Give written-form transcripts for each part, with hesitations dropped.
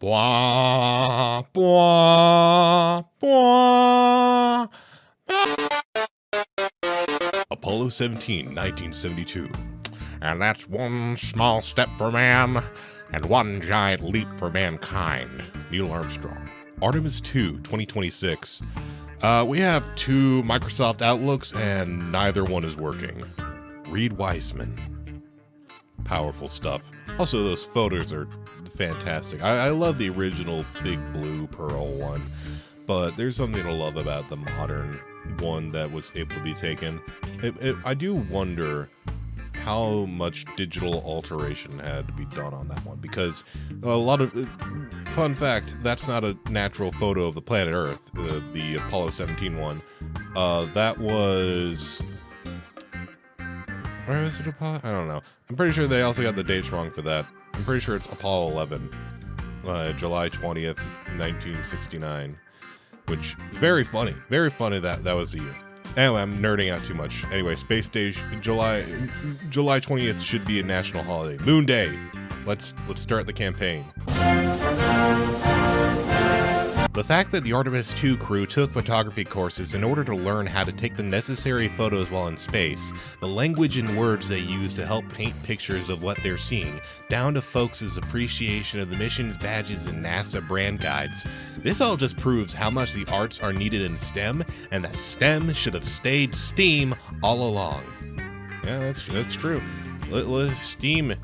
Blah, blah, blah. Apollo 17, 1972. And that's one small step for man, and one giant leap for mankind. Neil Armstrong. Artemis II, 2026. We have two Microsoft Outlooks, and neither one is working. Reed Weissman. Powerful stuff. Also, those photos are fantastic. I love the original big blue pearl one, but there's something to love about the modern one that was able to be taken. I do wonder how much digital alteration had to be done on that one, because a lot of fun fact, that's not a natural photo of the planet Earth, the Apollo 17 one. That was, or was it Apollo? I don't know. I'm pretty sure they also got the dates wrong for that. I'm pretty sure it's Apollo 11, July 20th, 1969, which is very funny. Very funny that was the year. Anyway, I'm nerding out too much. Anyway, Space Station, July 20th should be a national holiday. Moon Day. Let's start the campaign. The fact that the Artemis II crew took photography courses in order to learn how to take the necessary photos while in space, the language and words they use to help paint pictures of what they're seeing, down to folks' appreciation of the missions, badges, and NASA brand guides. This all just proves how much the arts are needed in STEM, and that STEM should have stayed STEAM all along. Yeah, that's true. Steam.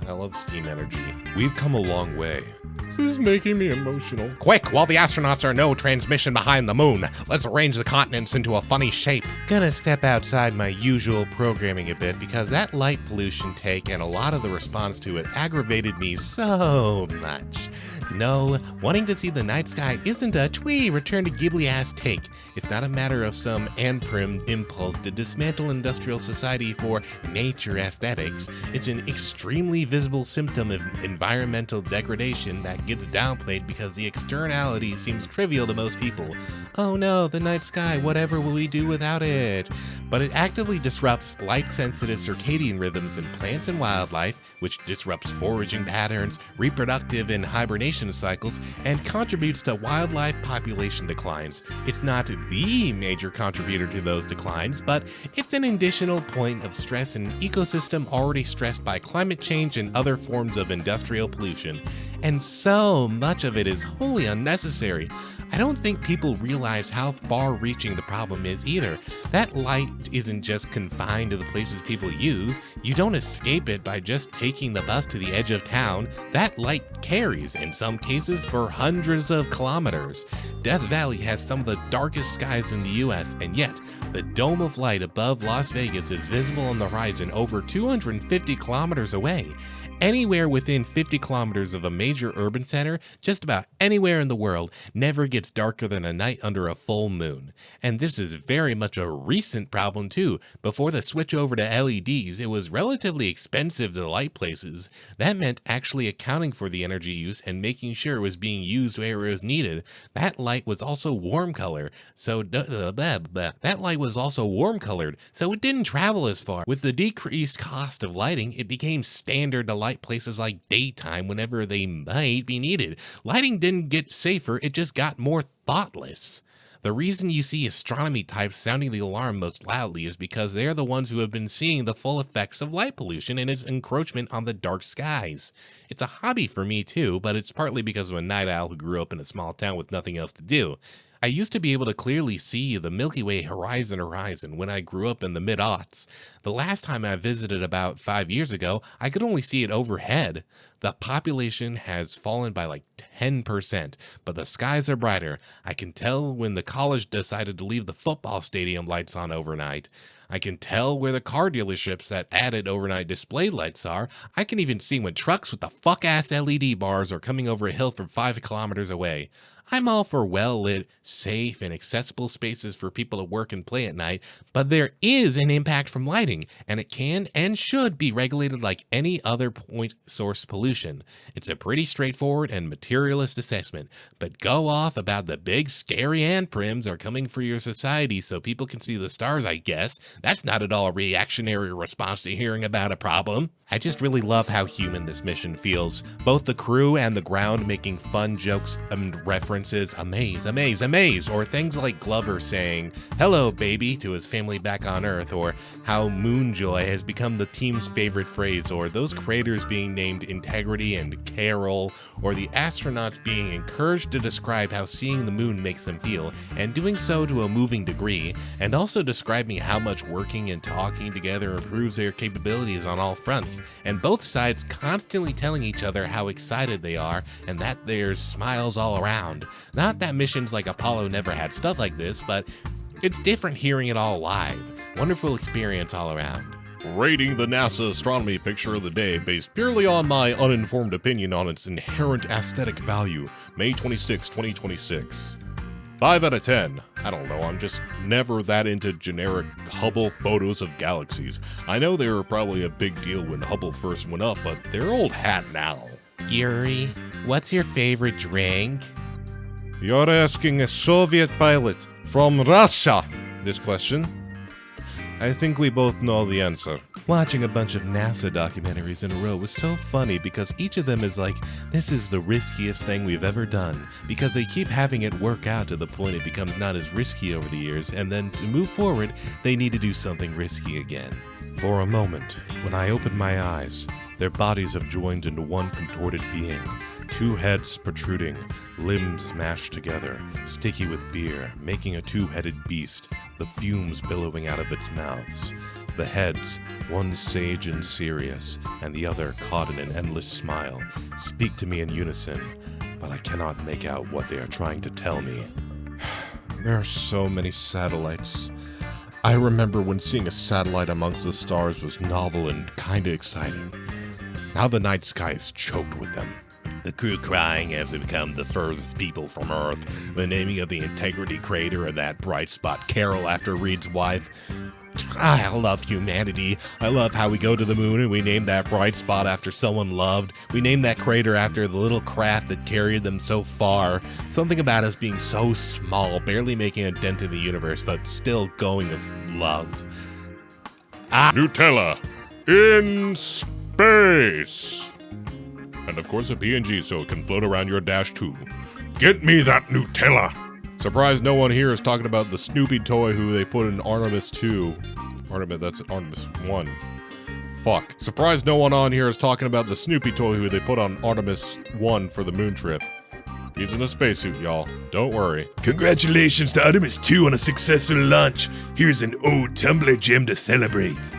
I love steam energy. We've come a long way. This is making me emotional. Quick, while the astronauts are no transmission behind the moon, let's arrange the continents into a funny shape. Gonna step outside my usual programming a bit because that light pollution take and a lot of the response to it aggravated me so much. No, wanting to see the night sky isn't a twee return to Ghibli-ass take. It's not a matter of some anprim impulse to dismantle industrial society for nature aesthetics. It's an extremely visible symptom of environmental degradation that gets downplayed because the externality seems trivial to most people. Oh no, the night sky, whatever will we do without it? But it actively disrupts light-sensitive circadian rhythms in plants and wildlife, which disrupts foraging patterns, reproductive and hibernation cycles, and contributes to wildlife population declines. It's not the major contributor to those declines, but it's an additional point of stress in an ecosystem already stressed by climate change and other forms of industrial pollution. And so much of it is wholly unnecessary. I don't think people realize how far-reaching the problem is either. That light isn't just confined to the places people use. You don't escape it by just taking the bus to the edge of town. That light carries, in some cases, for hundreds of kilometers. Death Valley has some of the darkest skies in the US, and yet, the dome of light above Las Vegas is visible on the horizon over 250 kilometers away. Anywhere within 50 kilometers of a major urban center, just about anywhere in the world, never gets darker than a night under a full moon. And this is very much a recent problem too. Before the switch over to LEDs, it was relatively expensive to light places. That meant actually accounting for the energy use and making sure it was being used where it was needed. That light was also warm color, so it didn't travel as far. With the decreased cost of lighting, it became standard to light places like daytime whenever they might be needed. Lighting didn't get safer, it just got more thoughtless. The reason you see astronomy types sounding the alarm most loudly is because they're the ones who have been seeing the full effects of light pollution and its encroachment on the dark skies. It's a hobby for me too, but it's partly because of a night owl who grew up in a small town with nothing else to do. I used to be able to clearly see the Milky Way horizon when I grew up in the mid-aughts. The last time I visited about 5 years ago, I could only see it overhead. The population has fallen by like 10%, but the skies are brighter. I can tell when the college decided to leave the football stadium lights on overnight. I can tell where the car dealerships that added overnight display lights are. I can even see when trucks with the fuck-ass LED bars are coming over a hill from 5 kilometers away. I'm all for well-lit, safe, and accessible spaces for people to work and play at night, but there is an impact from lighting, and it can and should be regulated like any other point source pollution. It's a pretty straightforward and materialist assessment, but go off about the big scary anprims are coming for your society so people can see the stars, I guess. That's not at all a reactionary response to hearing about a problem. I just really love how human this mission feels. Both the crew and the ground making fun jokes and references, amaze, amaze, amaze, or things like Glover saying, "Hello, baby," to his family back on Earth, or how Moonjoy has become the team's favorite phrase, or those craters being named Integrity and Carol, or the astronauts being encouraged to describe how seeing the moon makes them feel, and doing so to a moving degree, and also describing how much working and talking together improves their capabilities on all fronts, and both sides constantly telling each other how excited they are and that there's smiles all around. Not that missions like Apollo never had stuff like this, but it's different hearing it all live. Wonderful experience all around. Rating the NASA astronomy picture of the day based purely on my uninformed opinion on its inherent aesthetic value, May 26, 2026. 5 out of 10. I don't know, I'm just never that into generic Hubble photos of galaxies. I know they were probably a big deal when Hubble first went up, but they're old hat now. Yuri, what's your favorite drink? You're asking a Soviet pilot from Russia this question. I think we both know the answer. Watching a bunch of NASA documentaries in a row was so funny because each of them is like, this is the riskiest thing we've ever done, because they keep having it work out to the point it becomes not as risky over the years, and then to move forward, they need to do something risky again. For a moment, when I opened my eyes, their bodies have joined into one contorted being. 2 heads protruding, limbs mashed together, sticky with beer, making a 2-headed beast, the fumes billowing out of its mouths. The heads, one sage and serious, and the other caught in an endless smile, speak to me in unison, but I cannot make out what they are trying to tell me. There are so many satellites. I remember when seeing a satellite amongst the stars was novel and kinda exciting. Now the night sky is choked with them. The crew crying as they become the furthest people from Earth, the naming of the Integrity Crater and that bright spot Carol after Reed's wife. I love humanity. I love how we go to the moon and we name that bright spot after someone loved. We name that crater after the little craft that carried them so far. Something about us being so small, barely making a dent in the universe, but still going with love. Nutella in space. And of course a PNG so it can float around your dash too. Get me that Nutella! Surprised no one here is talking about the Snoopy toy who they put in Artemis II. That's Artemis 1. Fuck. Surprised no one on here is talking about the Snoopy toy who they put on Artemis 1 for the moon trip. He's in a spacesuit, y'all. Don't worry. Congratulations to Artemis II on a successful launch. Here's an old Tumblr gem to celebrate.